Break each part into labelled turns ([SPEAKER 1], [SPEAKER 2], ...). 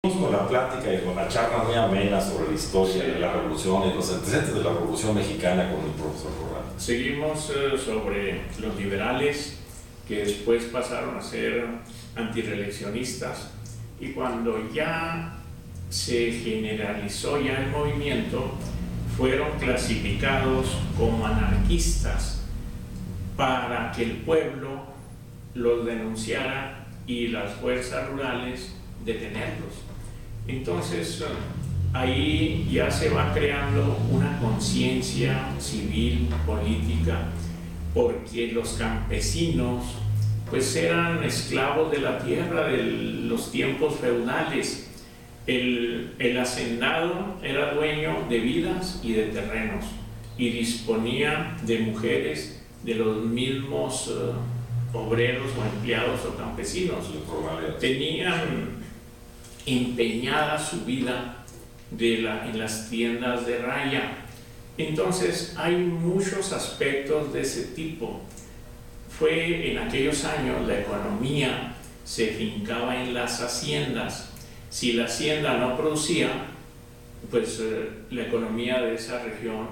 [SPEAKER 1] Con la plática y con la charla muy amena sobre la historia de la revolución y los antecedentes de la revolución mexicana con el profesor Corral.
[SPEAKER 2] Seguimos sobre los liberales que después pasaron a ser antirreeleccionistas, y cuando ya se generalizó ya el movimiento, fueron clasificados como anarquistas para que el pueblo los denunciara y las fuerzas rurales detenerlos. Entonces ahí ya se va creando una conciencia civil, política, porque los campesinos pues eran esclavos de la tierra de los tiempos feudales. El hacendado era dueño de vidas y de terrenos y disponía de mujeres de los mismos obreros o empleados o campesinos. Tenían empeñada su vida en las tiendas de raya. Entonces hay muchos aspectos de ese tipo. Fue en aquellos años la economía se fincaba en las haciendas. Si la hacienda no producía, pues la economía de esa región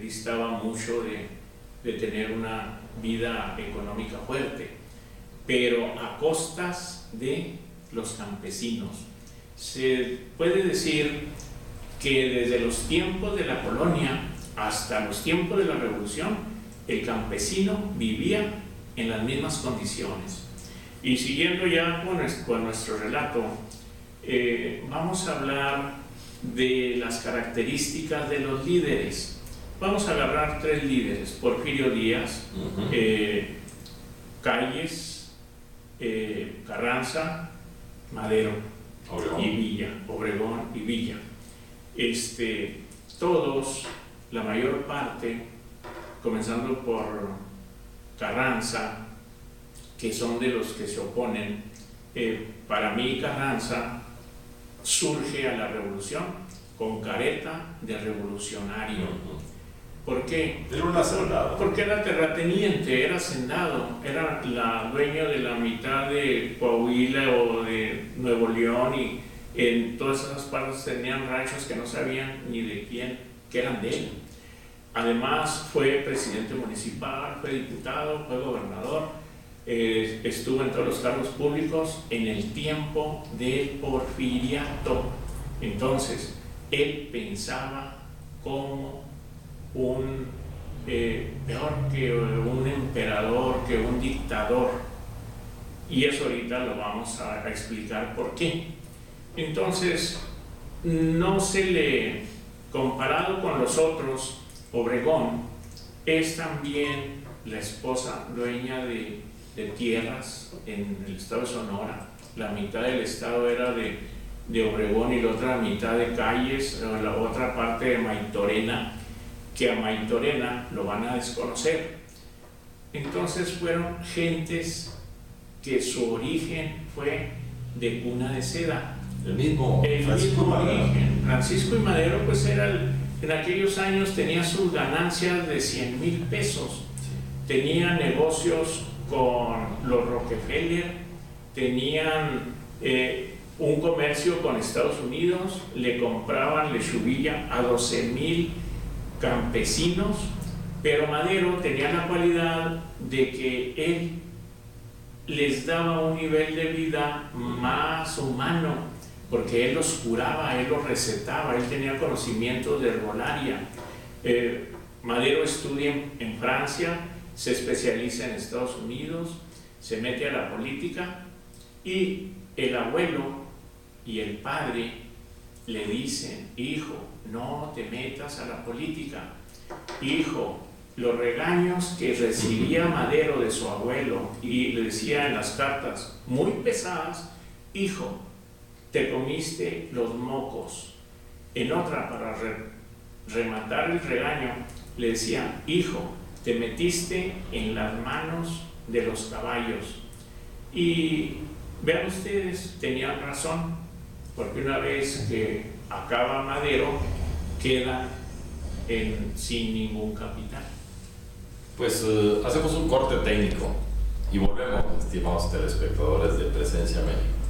[SPEAKER 2] distaba mucho de tener una vida económica fuerte, pero a costas de los campesinos. Se puede decir que desde los tiempos de la colonia hasta los tiempos de la revolución, el campesino vivía en las mismas condiciones. Y siguiendo ya con nuestro relato, vamos a hablar de las características de los líderes. Vamos a agarrar 3 líderes: Porfirio Díaz, Calles, Carranza, Madero y Villa, Obregón y Villa. Todos, la mayor parte, comenzando por Carranza, que son de los que se oponen. Para mí Carranza surge a la revolución con careta de revolucionario. ¿Por qué?
[SPEAKER 1] Era un hacendado.
[SPEAKER 2] Porque era terrateniente, era hacendado, era la dueño de la mitad de Coahuila o de Nuevo León, y en todas esas partes tenían ranchos que no sabían ni de quién, que eran de él. Además fue presidente municipal, fue diputado, fue gobernador, estuvo en todos los cargos públicos en el tiempo del porfiriato. Entonces él pensaba como peor que un emperador, que un dictador, y eso ahorita lo vamos a explicar por qué. Entonces, no se le, comparado con los otros, Obregón es también la esposa dueña de tierras en el estado de Sonora. La mitad del estado era de Obregón y la otra mitad de Calles, o la otra parte de Maytorena, que a Maytorena lo van a desconocer. Entonces fueron gentes que su origen fue de cuna de seda.
[SPEAKER 1] El mismo
[SPEAKER 2] origen. Francisco y Madero, pues en aquellos años tenía sus ganancias de 100,000 pesos. Tenía negocios con los Rockefeller, tenían un comercio con Estados Unidos, le compraban lechuvilla a 12,000 campesinos, pero Madero tenía la cualidad de que él les daba un nivel de vida más humano, porque él los curaba, él los recetaba, él tenía conocimientos de herbolaria. Madero estudia en Francia, se especializa en Estados Unidos, se mete a la política, y el abuelo y el padre le dicen: hijo, no te metas a la política. Hijo, los regaños que recibía Madero de su abuelo, y le decía en las cartas muy pesadas: hijo, te comiste los mocos. En otra, para rematar el regaño, le decía: hijo, te metiste en las manos de los caballos. Y vean ustedes, tenían razón, porque una vez que acaba Madero, queda sin ningún capital.
[SPEAKER 1] Pues hacemos un corte técnico y volvemos, estimados telespectadores de Presencia México.